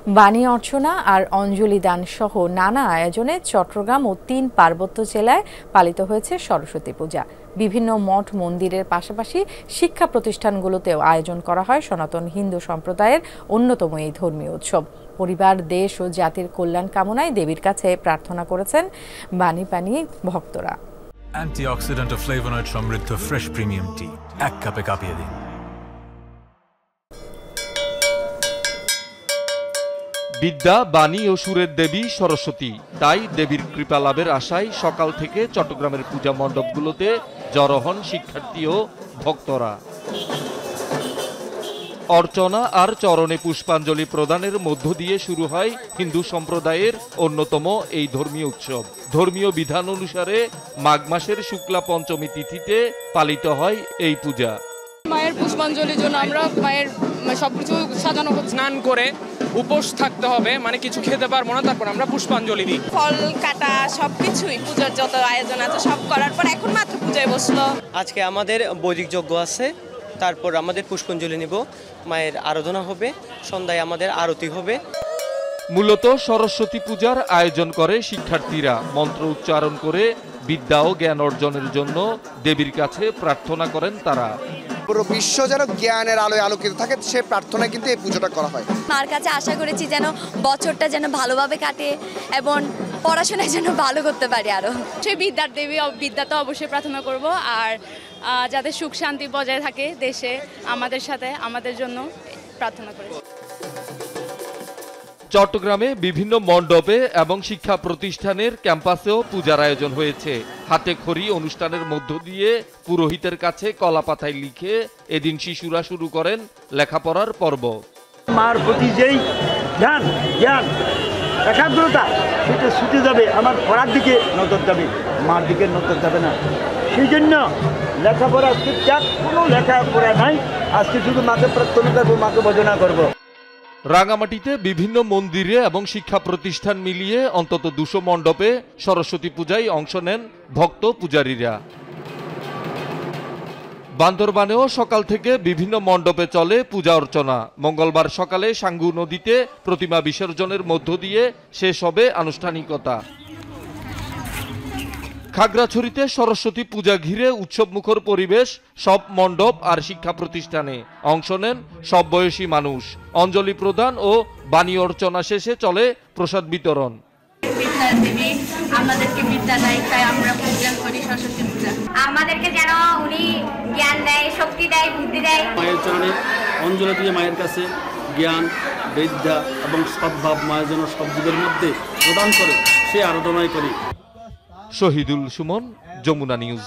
বাণী অর্চনা আর অঞ্জলি দান সহ নানা আয়োজনে চট্টগ্রাম ও ৩ পার্বত্য জেলায় পালিত হয়েছে সরস্বতী পূজা। বিভিন্ন মঠ মন্দিরের পাশাপাশি শিক্ষা প্রতিষ্ঠানগুলোতেও আয়োজন করা হয় সনাতন হিন্দু সম্প্রদায়ের অন্যতম এই ধর্মীয় উৎসব। পরিবার, দেশ ও জাতির কল্যাণ কামনায় দেবীর কাছে প্রার্থনা করেছেন বাণী পানি ভক্তরা। অ্যান্টিঅক্সিডেন্ট ও ফ্লেভোনয়েড সমৃদ্ধ ফ্রেশ প্রিমিয়াম টি এক কাপে কাঁপিয়ে দিন। বিদ্যা, বাণী ও সুরের দেবী সরস্বতী, তাই দেবীর কৃপা লাভের আশায় সকাল থেকে চট্টগ্রামের পূজা মণ্ডপগুলোতে জড়ো হন শিক্ষার্থী ও ভক্তরা। অর্চনা আর চরণে পুষ্পাঞ্জলি প্রদানের মধ্য দিয়ে শুরু হয় হিন্দু সম্প্রদায়ের অন্যতম এই ধর্মীয় উৎসব। ধর্মীয় বিধান অনুসারে মাঘ মাসের শুক্লা পঞ্চমী তিথিতে পালিত হয় এই পূজা। মায়ের পুষ্পাঞ্জলির জন্য আমরা মায়ের সবকিছু সাজানো হচ্ছে। স্নান করে উপোস থাকতে হবে, মানে কিছু খেতে পারবো না, তারপর আমরা পুষ্পাঞ্জলি দিই। ফল কাটা সবকিছুই পূজার যত আয়োজন আছে সব করার পর এখন মাত্র পূজায় বসলো। আজকে আমাদের বৈদিক যজ্ঞ আছে, তারপর আমাদের পুষ্পাঞ্জলি নিব, মায়ের আরাধনা হবে, সন্ধ্যায় আমাদের আরতি হবে। মূলত সরস্বতী পূজার আয়োজন করে শিক্ষার্থীরা। মন্ত্র উচ্চারণ করে বিদ্যা ও জ্ঞান অর্জনের জন্য দেবীর কাছে প্রার্থনা করেন তারা। পুরো বিশ্ব যেন জ্ঞানের আলোয় আলোকিত থাকে, সে প্রার্থনা কিন্তু এই পুজোটা করা হয়। মার কাছে আশা করেছি যেন বছরটা যেন ভালোভাবে কাটে এবং পড়াশোনায় যেন ভালো করতে পারি আরো। সেই বিদ্যার দেবী, বিদ্যা তো অবশ্যই প্রার্থনা করব, আর যাতে সুখ শান্তি বজায় থাকে দেশে, আমাদের সাথে আমাদের জন্য প্রার্থনা করি। চট্টগ্রামে বিভিন্ন মণ্ডপে এবং শিক্ষা প্রতিষ্ঠানের ক্যাম্পাসেও পূজার আয়োজন হয়েছে। হাতে খড়ি অনুষ্ঠানের মধ্য দিয়ে পুরোহিতের কাছে কলাপাতায় লিখে এদিন শিশুরা শুরু করেন লেখাপড়ার পর্ব। মার প্রতি যেই জ্ঞান একাগ্রতা সেটা ছুটে যাবে, আমার পড়ার দিকে নজর যাবে, মার দিকে নজর যাবে না। সেই জন্য লেখাপড়া ঠিকঠাক কোনো লেখাপড়া নাই, আজকে শুধু মাকে প্রার্থনা করবো, মাকে ভজনা করবো। রাঙামাটিতে বিভিন্ন মন্দিরে এবং শিক্ষা প্রতিষ্ঠান মিলিয়ে অন্তত 200 মণ্ডপে সরস্বতী পূজায় অংশ নেন ভক্ত পূজারীরা। বান্দরবানেও সকাল থেকে বিভিন্ন মণ্ডপে চলে পূজা অর্চনা। মঙ্গলবার সকালে সাঙ্গু নদীতে প্রতিমা বিসর্জনের মধ্য দিয়ে শেষ হবে আনুষ্ঠানিকতা। খাগড়াছড়িতে সরস্বতী পূজা ঘিরে উৎসবমুখর পরিবেশ সব মণ্ডপ আর শিক্ষা প্রতিষ্ঠানে। অংশ নেন সব বয়সী মানুষ। অঞ্জলি প্রদান ও বাণী অর্চনা শেষে চলে প্রসাদ বিতরণ। আমাদেরকে বিদ্যা দেয়, তাই আমরা পূজা করি সরস্বতী পূজা। আমাদেরকে যেন উনি জ্ঞান দেয়, শক্তি দেয়, বুদ্ধি দেয়। মায়ের চরণে অঞ্জলি দিয়ে মায়ের কাছে জ্ঞান, বিদ্যা এবং সদ্ভাব মায়ের যেন সব জীবের মধ্যে প্রদান করে, সে আরাধনাই করি। শহীদুল সুমন, যমুনা নিউজ।